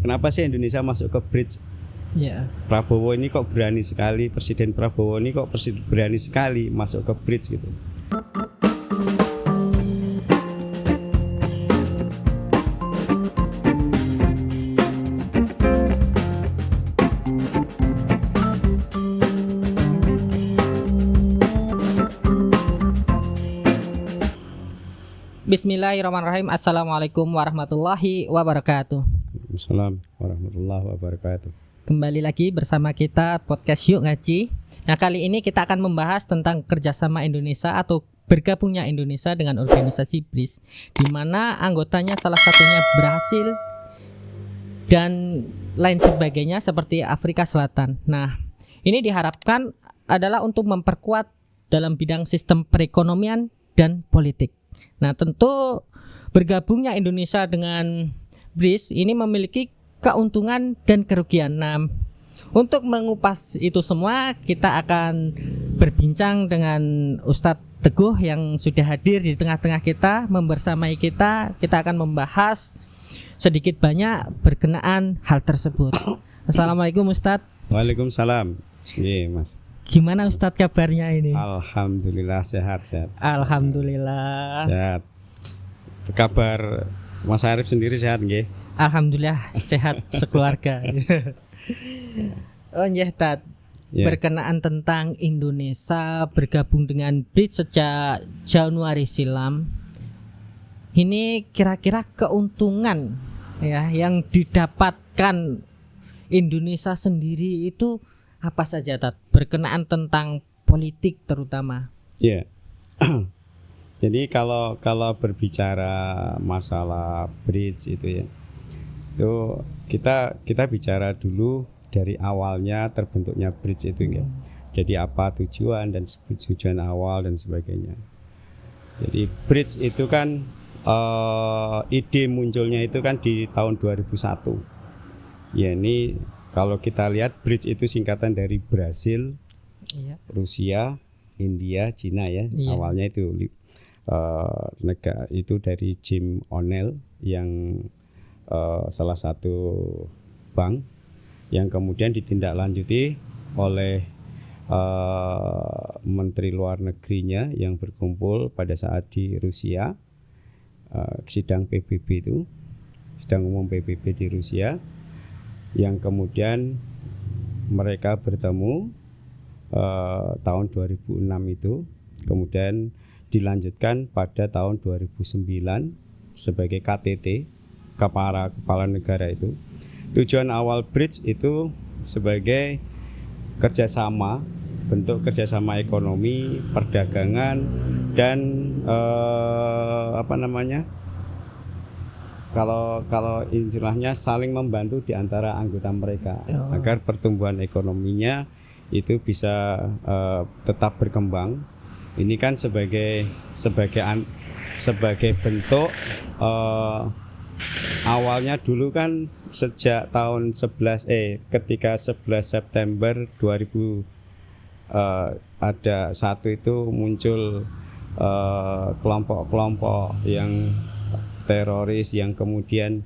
kenapa sih Indonesia masuk ke BRICS? Ya. Prabowo ini kok berani sekali, Presiden Prabowo ini kok berani sekali masuk ke BRICS gitu. Bismillahirrahmanirrahim. Assalamualaikum warahmatullahi wabarakatuh. Assalamualaikum warahmatullahi wabarakatuh. Kembali lagi bersama kita podcast Yuk Ngaji. Nah, kali ini kita akan membahas tentang kerjasama Indonesia atau bergabungnya Indonesia dengan organisasi BRICS, di mana anggotanya salah satunya Brasil dan lain sebagainya seperti Afrika Selatan. Nah, ini diharapkan adalah untuk memperkuat dalam bidang sistem perekonomian dan politik. Nah, tentu bergabungnya Indonesia dengan BRICS ini memiliki keuntungan dan kerugian. Nah, untuk mengupas itu semua kita akan berbincang dengan Ustadz Teguh yang sudah hadir di tengah-tengah kita, membersamai kita. Kita akan membahas sedikit banyak berkenaan hal tersebut. Assalamualaikum Ustadz. Waalaikumsalam. Iya, Mas. Gimana Ustadz kabarnya ini? Alhamdulillah sehat. Alhamdulillah. Sehat. Kabar Mas Arif sendiri sehat nggih? Alhamdulillah sehat sekeluarga. Oh iya, Tad. Yeah. Berkenaan tentang Indonesia bergabung dengan BRICS sejak Januari silam. Ini kira-kira keuntungan ya yang didapatkan Indonesia sendiri itu apa saja, Tad? Berkenaan tentang politik terutama. Iya. Yeah. Jadi kalau berbicara masalah BRICS itu ya, itu kita bicara dulu dari awalnya terbentuknya BRICS itu ya. Jadi apa tujuan dan tujuan awal dan sebagainya. Jadi BRICS itu kan ide munculnya itu kan di tahun 2001. Ya, ini kalau kita lihat BRICS itu singkatan dari Brasil, Iya. Rusia, India, Cina ya. Iya. Awalnya itu negara itu dari Jim O'Neill yang salah satu bank yang kemudian ditindaklanjuti oleh Menteri Luar Negerinya yang berkumpul pada saat di Rusia, sidang PBB itu, sidang umum PBB di Rusia, yang kemudian mereka bertemu tahun 2006 itu, kemudian dilanjutkan pada tahun 2009 sebagai KTT, kepala negara itu. Tujuan awal BRICS itu sebagai kerjasama, bentuk kerjasama ekonomi, perdagangan, dan kalau istilahnya saling membantu di antara anggota mereka agar pertumbuhan ekonominya itu bisa tetap berkembang. Ini kan sebagai bentuk awalnya dulu kan sejak tahun ketika 11 September 2000 ada satu itu muncul kelompok-kelompok yang teroris yang kemudian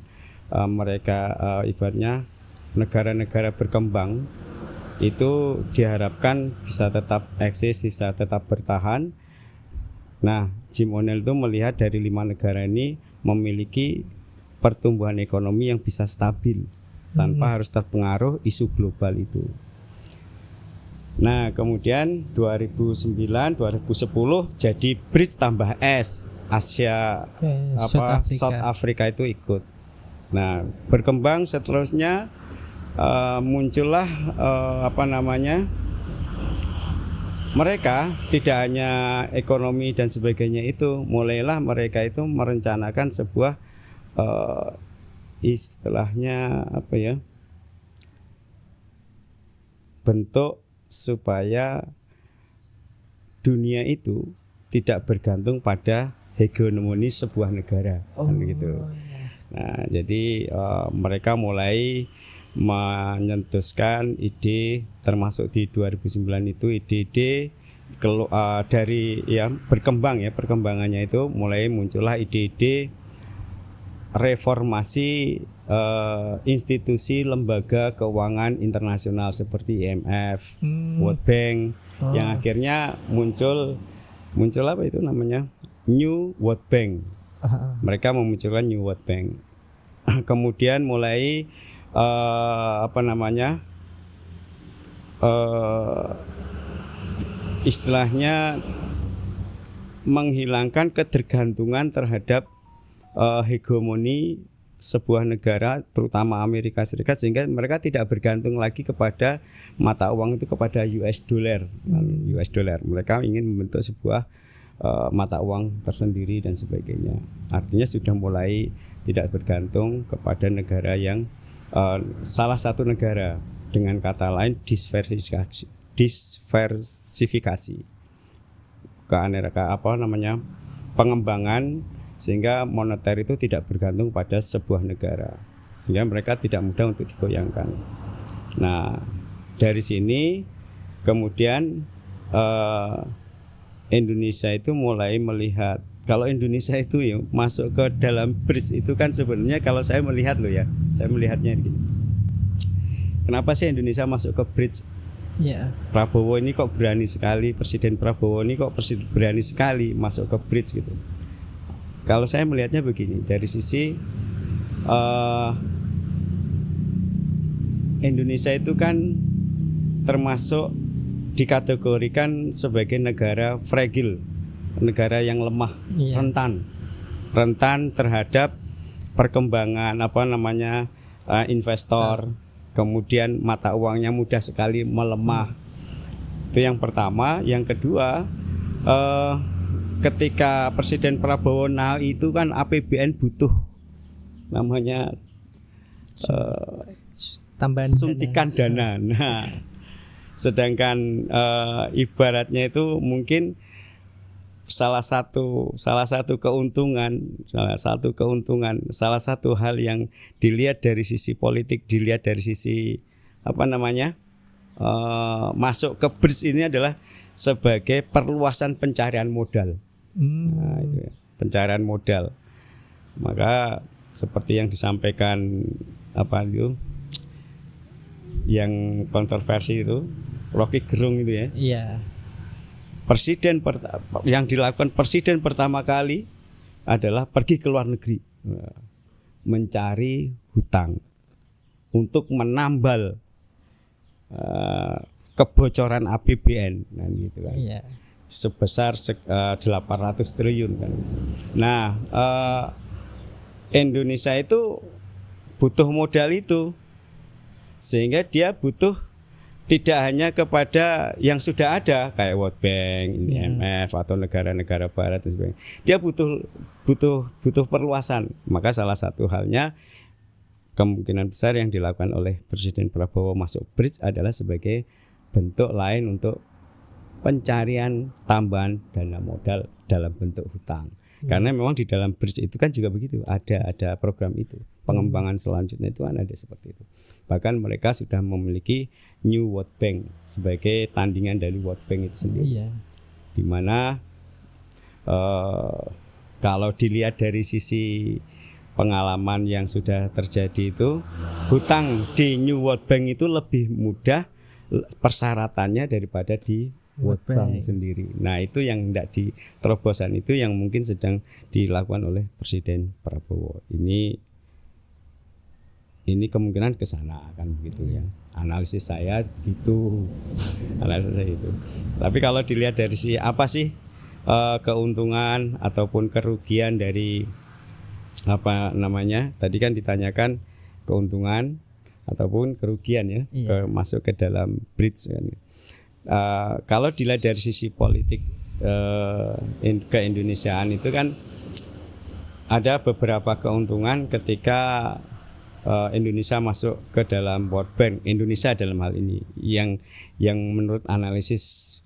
mereka ibaratnya negara-negara berkembang itu diharapkan bisa tetap eksis, bisa tetap bertahan. Nah, Jim O'Neill itu melihat dari 5 negara ini memiliki pertumbuhan ekonomi yang bisa stabil tanpa harus terpengaruh isu global itu. Nah, kemudian 2009, 2010 jadi BRICS tambah S, Asia South Africa itu ikut. Nah, berkembang seterusnya muncullah mereka tidak hanya ekonomi dan sebagainya itu, mulailah mereka itu merencanakan sebuah istilahnya bentuk supaya dunia itu tidak bergantung pada hegemoni sebuah negara, gitu. Nah, jadi mereka mulai menyentuhkan ide, termasuk di 2009 itu ide-ide dari perkembangannya itu mulai muncullah ide-ide reformasi institusi lembaga keuangan internasional seperti IMF, World Bank, yang akhirnya muncul apa itu namanya, New World Bank. Mereka memunculkan New World Bank. Kemudian mulai istilahnya menghilangkan ketergantungan terhadap hegemoni sebuah negara, terutama Amerika Serikat, sehingga mereka tidak bergantung lagi kepada mata uang itu, kepada US dollar. Mereka ingin membentuk sebuah mata uang tersendiri dan sebagainya. Artinya sudah mulai tidak bergantung kepada negara yang salah satu negara, dengan kata lain diversifikasi pengembangan, sehingga moneter itu tidak bergantung pada sebuah negara, sehingga mereka tidak mudah untuk digoyangkan. Nah, dari sini kemudian Indonesia itu mulai melihat, kalau Indonesia itu ya masuk ke dalam BRICS itu kan sebenarnya, kalau saya melihat saya melihatnya gini. Kenapa sih Indonesia masuk ke BRICS? Prabowo ini kok berani sekali, Presiden Prabowo ini kok berani sekali masuk ke BRICS gitu. Kalau saya melihatnya begini, dari sisi Indonesia itu kan termasuk dikategorikan sebagai negara fragile, negara yang lemah, rentan terhadap perkembangan investor, kemudian mata uangnya mudah sekali melemah. Itu yang pertama. Yang kedua, ketika Presiden Prabowo itu kan APBN butuh namanya tambahan suntikan dana. Nah, sedangkan ibaratnya itu mungkin salah satu keuntungan, salah satu hal yang dilihat dari sisi politik, dilihat dari sisi masuk ke BRICS ini adalah sebagai perluasan pencarian modal. Nah, itu ya, pencarian modal. Maka seperti yang disampaikan yang kontroversi itu, Rocky Gerung itu ya. Iya. Yang dilakukan presiden pertama kali adalah pergi ke luar negeri, mencari hutang untuk menambal kebocoran APBN, nah, gitu kan. Iya. Sebesar 800 triliun kan. Nah, Indonesia itu butuh modal itu, sehingga dia butuh tidak hanya kepada yang sudah ada kayak World Bank, IMF atau negara-negara barat dan sebagainya. Dia butuh perluasan. Maka salah satu halnya kemungkinan besar yang dilakukan oleh Presiden Prabowo masuk BRICS adalah sebagai bentuk lain untuk pencarian tambahan dana modal dalam bentuk hutang. Karena memang di dalam BRICS itu kan juga begitu, ada program itu. Pengembangan selanjutnya itu kan ada seperti itu. Bahkan mereka sudah memiliki New World Bank sebagai tandingan dari World Bank itu sendiri. Iya. Di mana kalau dilihat dari sisi pengalaman yang sudah terjadi itu, hutang di New World Bank itu lebih mudah persyaratannya daripada di World Bank sendiri. Nah, itu yang tidak di terobosan itu yang mungkin sedang dilakukan oleh Presiden Prabowo. Ini kemungkinan ke sana kan begitu ya. Analisis saya gitu. Tapi kalau dilihat dari si apa sih keuntungan ataupun kerugian dari tadi kan ditanyakan keuntungan ataupun kerugian ya, masuk ke dalam BRICS kan. Kalau dilihat dari sisi politik keindonesiaan itu kan ada beberapa keuntungan ketika Indonesia masuk ke dalam World Bank. Indonesia dalam hal ini yang menurut analisis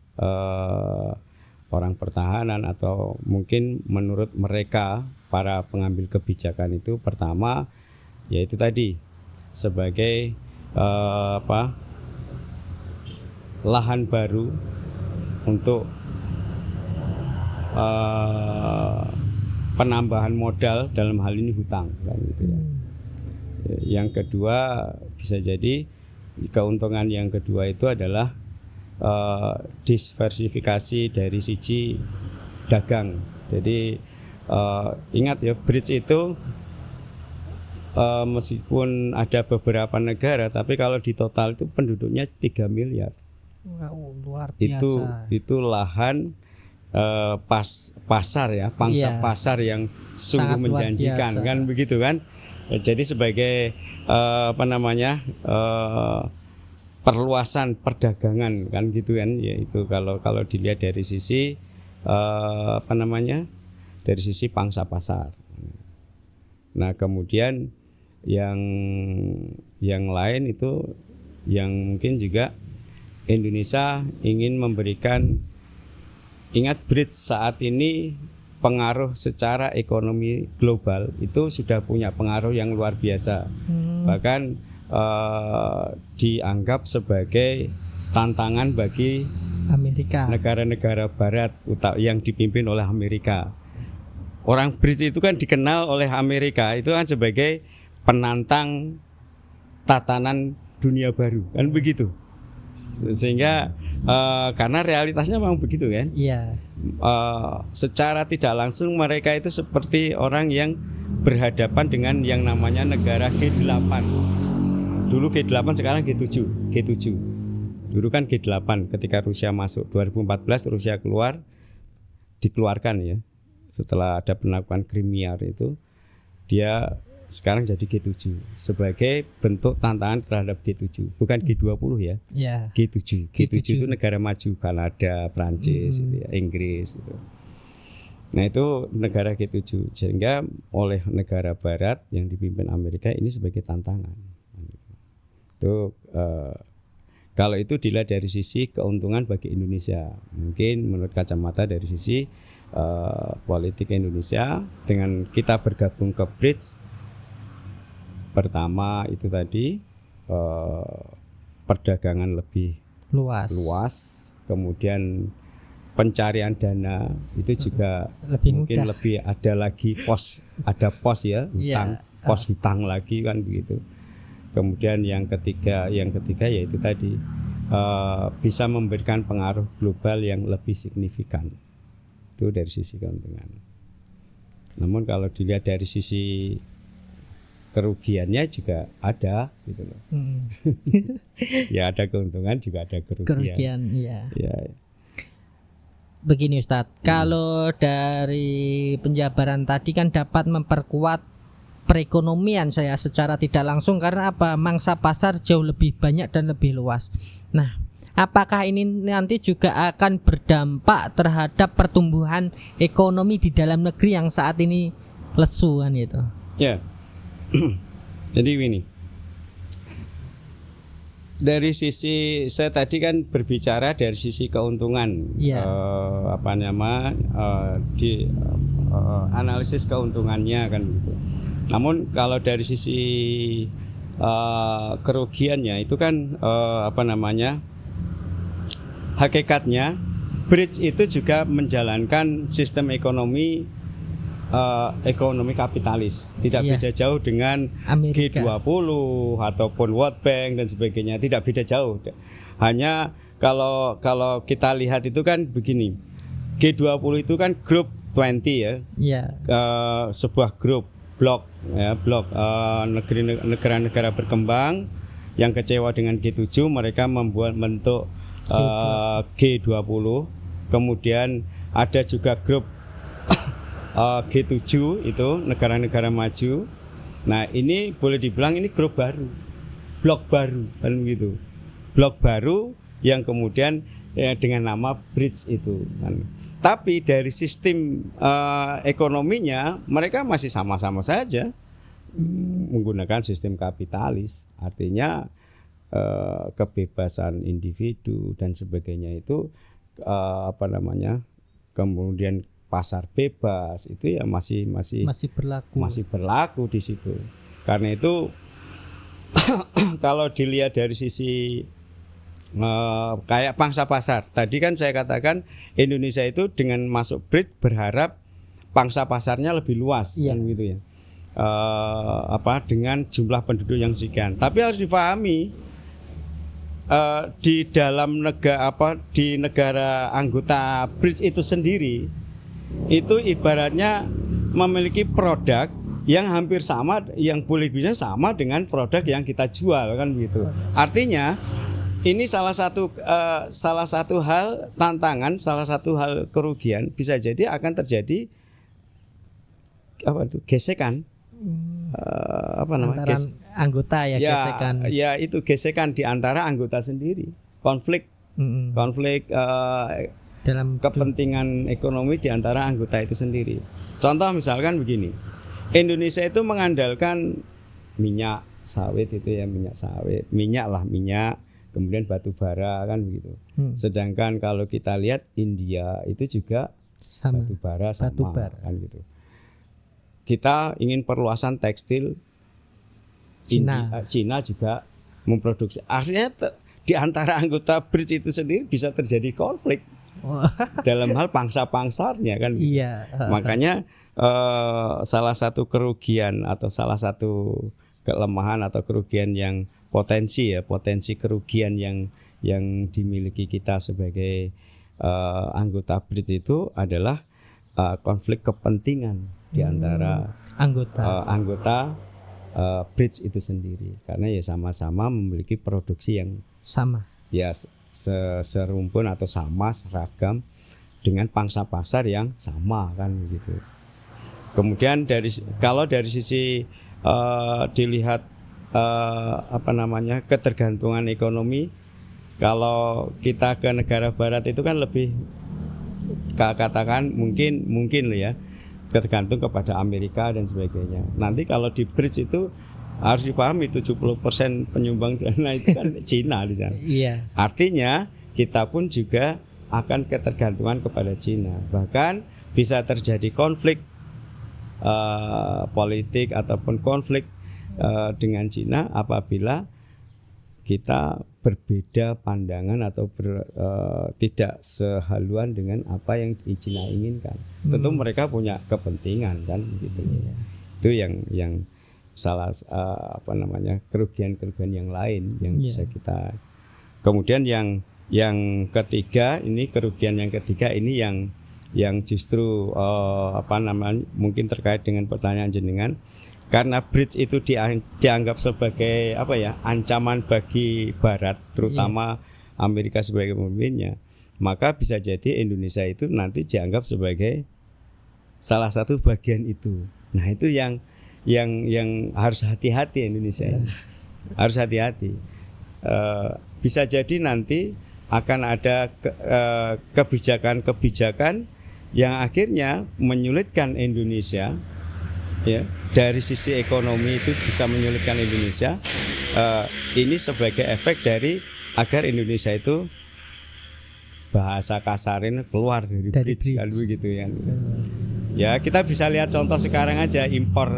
orang pertahanan atau mungkin menurut mereka para pengambil kebijakan itu, pertama yaitu tadi sebagai lahan baru untuk penambahan modal dalam hal ini hutang kan gitu ya. Yang kedua bisa jadi keuntungan yang kedua itu adalah diversifikasi dari sisi dagang. Jadi ingat ya, bridge itu meskipun ada beberapa negara, tapi kalau di total itu penduduknya 3 miliar. Wow, luar biasa. Itu lahan pasar ya, pangsa pasar yang sungguh menjanjikan kan begitu kan. Jadi sebagai perluasan perdagangan kan gitu kan, yaitu kalau dilihat dari sisi dari sisi pangsa pasar. Nah kemudian yang lain itu yang mungkin juga Indonesia ingin memberikan, ingat bridge saat ini pengaruh secara ekonomi global itu sudah punya pengaruh yang luar biasa. Bahkan dianggap sebagai tantangan bagi Amerika, negara-negara barat yang dipimpin oleh Amerika. Orang bridge itu kan dikenal oleh Amerika itu kan sebagai penantang tatanan dunia baru kan begitu. Sehingga karena realitasnya memang begitu kan. Iya. Secara tidak langsung mereka itu seperti orang yang berhadapan dengan yang namanya negara G8. Dulu G8, sekarang G7. Dulu kan G8 ketika Rusia masuk 2014, Rusia dikeluarkan ya. Setelah ada penaklukan Crimea itu, dia sekarang jadi G7 sebagai bentuk tantangan terhadap G7, bukan G20 ya. Yeah. G7 itu negara maju, Kanada, Prancis, Inggris itu. Nah itu negara G7, sehingga oleh negara Barat yang dipimpin Amerika ini sebagai tantangan. Itu kalau itu dilihat dari sisi keuntungan bagi Indonesia, mungkin menurut kacamata dari sisi politik Indonesia dengan kita bergabung ke BRICS. Pertama itu tadi perdagangan lebih luas, kemudian pencarian dana itu juga mungkin lebih ada lagi pos ya, hutang, pos hutang lagi kan begitu. Kemudian yang ketiga yaitu tadi bisa memberikan pengaruh global yang lebih signifikan. Itu dari sisi keuntungan. Namun kalau dilihat dari sisi kerugiannya juga ada gitu loh. Ya ada keuntungan juga ada kerugian. Iya. Ya. Begini Ustadz, kalau dari penjabaran tadi kan dapat memperkuat perekonomian saya secara tidak langsung karena apa? Mangsa pasar jauh lebih banyak dan lebih luas. Nah, apakah ini nanti juga akan berdampak terhadap pertumbuhan ekonomi di dalam negeri yang saat ini lesu kan gitu? Ya. Jadi ini dari sisi saya tadi kan berbicara dari sisi keuntungan, analisis keuntungannya kan gitu. Namun kalau dari sisi kerugiannya itu kan hakikatnya bridge itu juga menjalankan sistem ekonomi kapitalis, tidak beda jauh dengan Amerika. G20 ataupun World Bank dan sebagainya, tidak beda jauh. Hanya kalau kita lihat itu kan begini, G20 itu kan grup 20 ya, sebuah grup blok negara-negara berkembang yang kecewa dengan G7, mereka membuat bentuk G20. Kemudian ada juga grup G7 itu negara-negara maju. Nah ini boleh dibilang ini grup baru, blok baru kan begitu, blok baru yang kemudian dengan nama bridge itu kan. Tapi dari sistem ekonominya mereka masih sama-sama saja menggunakan sistem kapitalis, artinya kebebasan individu dan sebagainya itu kemudian pasar bebas itu ya masih berlaku di situ. Karena itu kalau dilihat dari sisi kayak pangsa pasar, tadi kan saya katakan Indonesia itu dengan masuk BRICS berharap pangsa pasarnya lebih luas Iya. kan gitu ya. Dengan jumlah penduduk yang sekian. Tapi harus difahami di dalam di negara anggota BRICS itu sendiri itu ibaratnya memiliki produk yang hampir sama, yang boleh bisa sama dengan produk yang kita jual kan begitu. Artinya ini salah satu hal tantangan, salah satu hal kerugian, bisa jadi akan terjadi gesekan. Antara anggota ya, gesekan. Ya itu gesekan di antara anggota sendiri, konflik dalam kepentingan ekonomi di antara anggota itu sendiri. Contoh misalkan begini, Indonesia itu mengandalkan minyak sawit itu ya, minyak, kemudian batu bara kan begitu. Sedangkan kalau kita lihat India itu juga sama. batu bara kan gitu. Kita ingin perluasan tekstil, Cina juga memproduksi. Artinya di antara anggota BRICS itu sendiri bisa terjadi konflik dalam hal pangsa-pangsarnya kan. Iya. Makanya salah satu kerugian atau salah satu kelemahan atau kerugian yang potensi kerugian yang dimiliki kita sebagai anggota BRICS itu adalah konflik kepentingan di antara anggota BRICS itu sendiri, karena ya sama-sama memiliki produksi yang sama, ya serumpun atau sama, seragam dengan pangsa pasar yang sama kan begitu. Kemudian kalau dari sisi dilihat ketergantungan ekonomi, kalau kita ke negara barat itu kan lebih katakan mungkin loh ya, tergantung kepada Amerika dan sebagainya. Nanti kalau di BRICS itu harus dipahami 70% penyumbang dana itu kan Cina di sana. Iya. Artinya kita pun juga akan ketergantungan kepada Cina. Bahkan bisa terjadi konflik politik ataupun konflik dengan Cina apabila kita berbeda pandangan atau tidak sehaluan dengan apa yang Cina inginkan. Tentu mereka punya kepentingan kan gitu. Itu yang salah kerugian-kerugian yang lain yang bisa kita. Kemudian yang ketiga ini, kerugian yang ketiga ini yang justru mungkin terkait dengan pertanyaan jenengan. Karena BRICS itu dianggap sebagai ancaman bagi Barat, terutama Amerika sebagai pemimpinnya, maka bisa jadi Indonesia itu nanti dianggap sebagai salah satu bagian itu. Nah itu yang harus hati-hati Indonesia, harus hati-hati. Bisa jadi nanti akan ada kebijakan-kebijakan yang akhirnya menyulitkan Indonesia. Ya, dari sisi ekonomi itu bisa menyulitkan Indonesia. Ini sebagai efek dari agar Indonesia itu bahasa kasarin keluar dari BRICS kan begitu ya. Ya kita bisa lihat contoh sekarang aja impor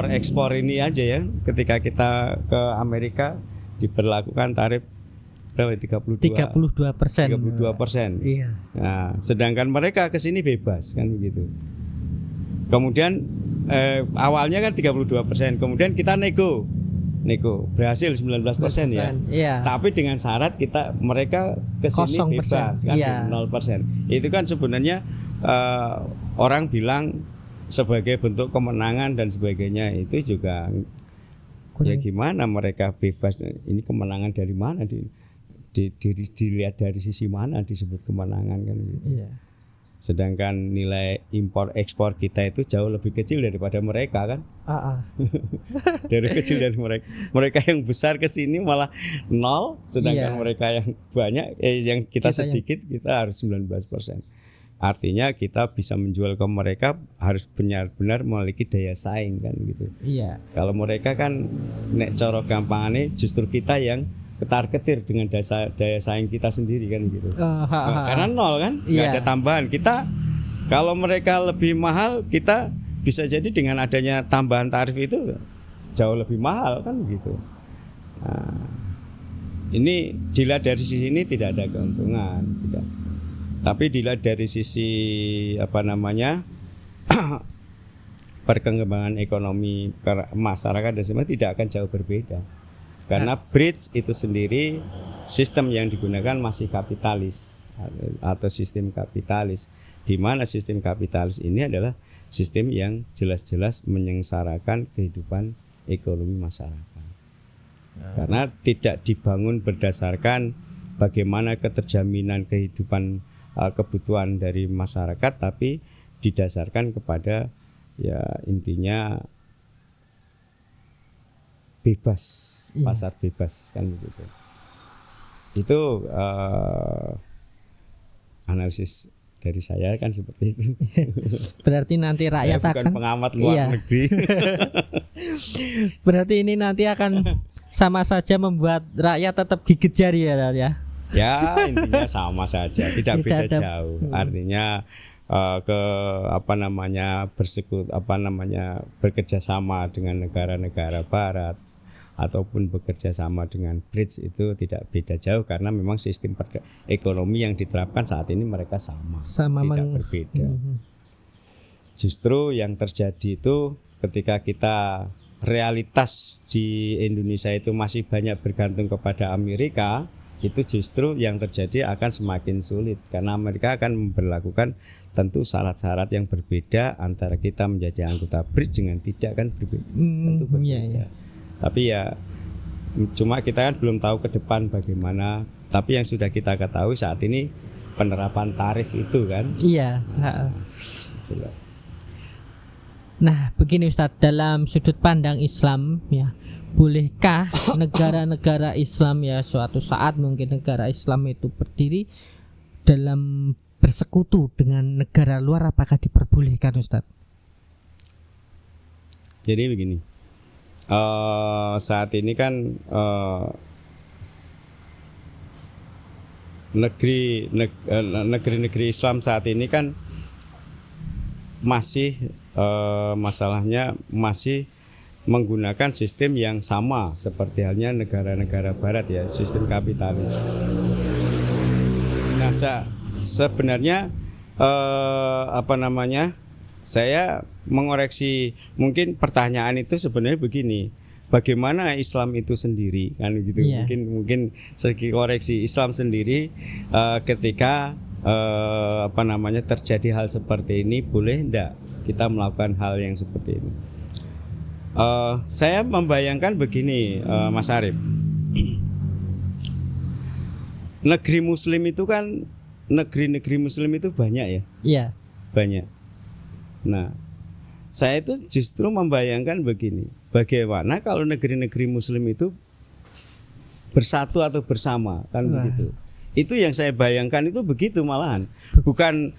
ekspor ini aja ya. Ketika kita ke Amerika diberlakukan tarif berapa? 32%. Iya. Nah, sedangkan mereka ke sini bebas kan begitu. Kemudian awalnya kan 32%, kemudian kita nego berhasil 19% ya. Iya. Tapi dengan syarat mereka ke sini bebas kan 0%. Itu kan sebenarnya orang bilang sebagai bentuk kemenangan dan sebagainya, itu juga ya gimana mereka bebas, ini kemenangan dari mana dilihat dari sisi mana disebut kemenangan kan gitu. Iya. Sedangkan nilai impor ekspor kita itu jauh lebih kecil daripada mereka kan. Dari kecil dari mereka. Mereka yang besar ke sini malah 0, sedangkan mereka yang banyak yang kita sedikit kita harus 19%. Artinya kita bisa menjual ke mereka harus benar-benar memiliki daya saing kan gitu. Iya. Kalau mereka kan nek cara gampangane justru kita yang ketar-ketir dengan daya saing kita sendiri kan gitu. Karena 0 kan, nggak ada tambahan. Kita kalau mereka lebih mahal, kita bisa jadi dengan adanya tambahan tarif itu jauh lebih mahal kan gitu. Nah, ini dilihat dari sisi ini tidak ada keuntungan, tidak. Tapi dilihat dari sisi perkembangan ekonomi masyarakat dan semua tidak akan jauh berbeda. Karena bridge itu sendiri sistem yang digunakan masih kapitalis atau sistem kapitalis, di mana sistem kapitalis ini adalah sistem yang jelas-jelas menyengsarakan kehidupan ekonomi masyarakat. Karena tidak dibangun berdasarkan bagaimana keterjaminan kehidupan kebutuhan dari masyarakat, tapi didasarkan kepada ya intinya bebas, pasar bebas kan begitu. Itu analisis dari saya kan seperti itu. Berarti nanti rakyat saya bukan akan pengamat luar negeri. Berarti ini nanti akan sama saja membuat rakyat tetap gigit jari ya, Tat, ya. Ya intinya sama saja, tidak beda jauh. Artinya bekerja sama dengan negara-negara barat ataupun bekerja sama dengan bridge itu tidak beda jauh, karena memang sistem ekonomi yang diterapkan saat ini mereka sama tidak berbeda. Justru yang terjadi itu ketika kita realitas di Indonesia itu masih banyak bergantung kepada Amerika, itu justru yang terjadi akan semakin sulit, karena Amerika akan memberlakukan tentu syarat-syarat yang berbeda antara kita menjadi anggota bridge dengan tidak, kan berbeda, tentu berbeda. Tapi ya cuma kita kan belum tahu ke depan bagaimana. Tapi yang sudah kita ketahui saat ini penerapan tarif itu kan. Iya. Nah, begini Ustadz, dalam sudut pandang Islam ya, bolehkah negara-negara Islam ya suatu saat mungkin negara Islam itu berdiri dalam bersekutu dengan negara luar, apakah diperbolehkan Ustadz? Jadi begini. Saat ini kan negeri-negeri Islam saat ini kan masih masalahnya masih menggunakan sistem yang sama seperti halnya negara-negara barat ya, sistem kapitalis. Nah, sebenarnya saya mengoreksi mungkin pertanyaan itu sebenarnya begini, bagaimana Islam itu sendiri kan gitu. Mungkin segi koreksi Islam sendiri ketika terjadi hal seperti ini, boleh enggak kita melakukan hal yang seperti ini. Saya membayangkan begini, Mas Arif. Negeri muslim itu kan, negeri-negeri muslim itu banyak ya. Iya. Banyak. Nah, saya itu justru membayangkan begini, bagaimana kalau negeri-negeri muslim itu bersatu atau bersama kan begitu. Itu yang saya bayangkan itu begitu malahan. Bukan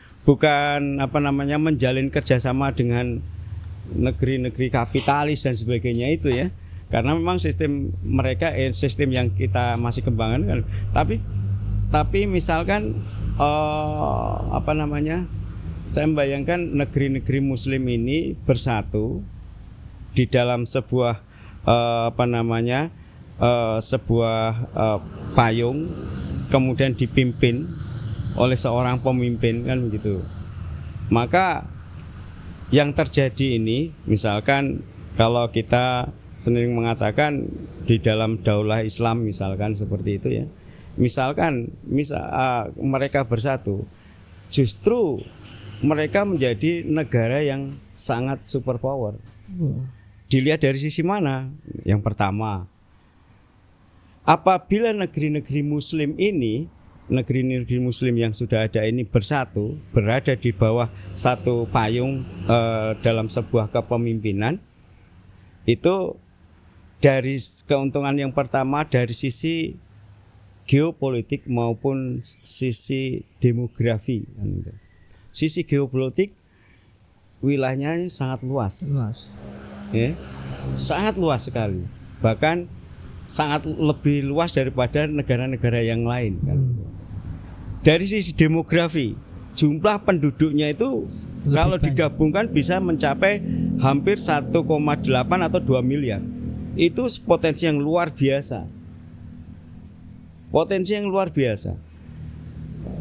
menjalin kerjasama dengan negeri-negeri kapitalis dan sebagainya itu ya. Karena memang sistem mereka sistem yang kita masih kembangkan kan. Tapi misalkan saya membayangkan negeri-negeri muslim ini bersatu di dalam sebuah payung, kemudian dipimpin oleh seorang pemimpin kan begitu. Maka yang terjadi ini, misalkan kalau kita sering mengatakan di dalam daulah Islam misalkan seperti itu ya. Misalkan mereka bersatu, justru mereka menjadi negara yang sangat superpower. Dilihat dari sisi mana? Yang pertama, apabila negeri-negeri muslim ini, negeri-negeri muslim yang sudah ada ini bersatu, berada di bawah satu payung dalam sebuah kepemimpinan, itu dari keuntungan yang pertama dari sisi geopolitik maupun sisi demografi. Sisi geopolitik wilayahnya sangat luas. Ya, sangat luas sekali. Bahkan sangat lebih luas daripada negara-negara yang lain kan. Dari sisi demografi, jumlah penduduknya itu lebih kalau banyak, digabungkan bisa mencapai hampir 1,8 atau 2 miliar. Itu potensi yang luar biasa. Potensi yang luar biasa.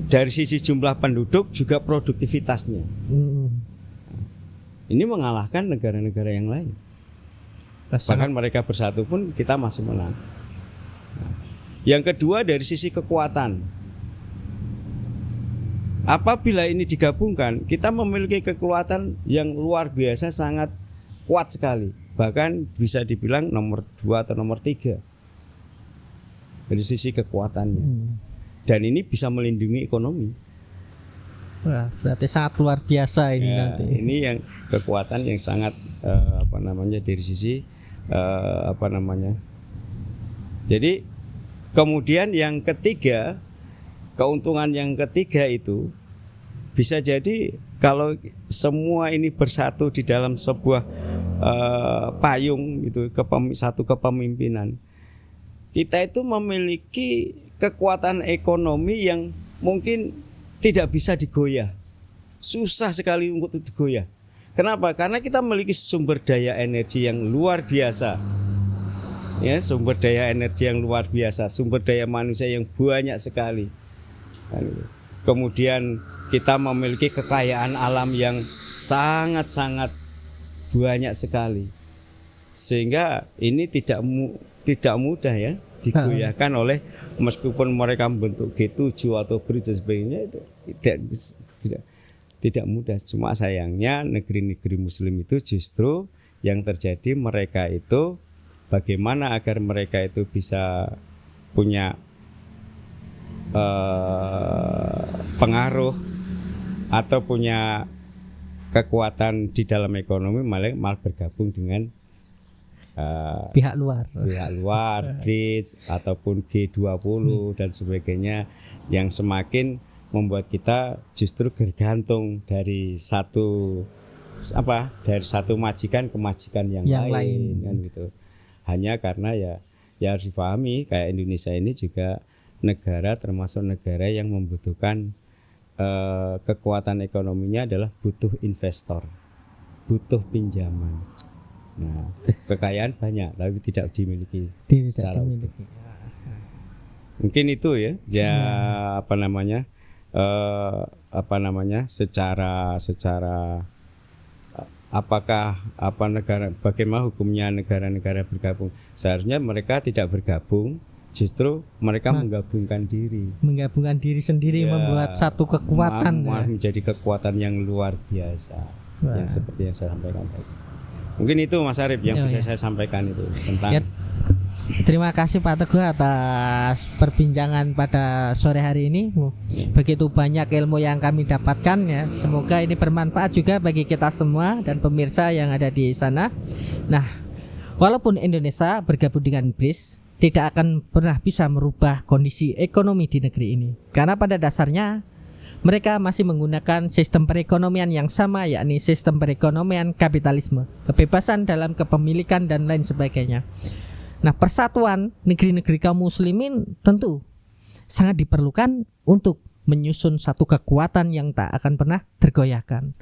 Dari sisi jumlah penduduk juga produktivitasnya. ini mengalahkan negara-negara yang lain. Bahkan mereka bersatu pun kita masih menang. Nah, yang kedua dari sisi kekuatan. Apabila ini digabungkan, kita memiliki kekuatan yang luar biasa, sangat kuat sekali. Bahkan bisa dibilang nomor 2 atau nomor 3 dari sisi kekuatannya. Dan ini bisa melindungi ekonomi. Wah, berarti sangat luar biasa ini nanti. Ini yang kekuatan yang sangat dari sisi Jadi kemudian yang ketiga, keuntungan yang ketiga itu bisa jadi kalau semua ini bersatu di dalam sebuah payung itu, satu kepemimpinan, kita itu memiliki kekuatan ekonomi yang mungkin tidak bisa digoyah, susah sekali untuk digoyah. Kenapa? Karena kita memiliki sumber daya energi yang luar biasa, ya, sumber daya energi yang luar biasa, sumber daya manusia yang banyak sekali. Kemudian kita memiliki kekayaan alam yang sangat-sangat banyak sekali, sehingga ini tidak mudah ya digoyahkan oleh, meskipun mereka membentuk G7 atau BRICS dan sebagainya, itu tidak mudah. Cuma sayangnya negeri-negeri muslim itu justru yang terjadi, mereka itu bagaimana agar mereka itu bisa punya pengaruh atau punya kekuatan di dalam ekonomi, malah bergabung dengan pihak luar, BRICS ataupun G20 dan sebagainya, yang semakin membuat kita justru bergantung dari satu majikan ke majikan yang lain kan gitu. Hanya karena ya harus dipahami, kayak Indonesia ini juga negara, termasuk negara yang membutuhkan kekuatan ekonominya adalah butuh investor, butuh pinjaman. Nah, kekayaan banyak tapi tidak dimiliki secara utuh. Mungkin itu ya secara bagaimana hukumnya negara-negara bergabung. Seharusnya mereka tidak bergabung, justru mereka menggabungkan diri sendiri, membuat satu kekuatan, menjadi kekuatan yang luar biasa. Yang seperti yang saya sampaikan tadi. Mungkin itu Mas Arif yang bisa saya sampaikan itu tentang. Terima kasih Pak Teguh atas perbincangan pada sore hari ini. Begitu banyak ilmu yang kami dapatkan ya. Semoga ini bermanfaat juga bagi kita semua dan pemirsa yang ada di sana. Nah, walaupun Indonesia bergabung dengan BRICS, tidak akan pernah bisa merubah kondisi ekonomi di negeri ini. Karena pada dasarnya mereka masih menggunakan sistem perekonomian yang sama, yakni sistem perekonomian kapitalisme, kebebasan dalam kepemilikan dan lain sebagainya. Nah, persatuan negeri-negeri kaum muslimin tentu sangat diperlukan untuk menyusun satu kekuatan yang tak akan pernah tergoyahkan.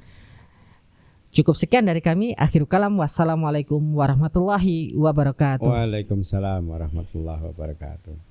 Cukup sekian dari kami. Akhirul kalam. Wassalamualaikum warahmatullahi wabarakatuh. Waalaikumsalam warahmatullahi wabarakatuh.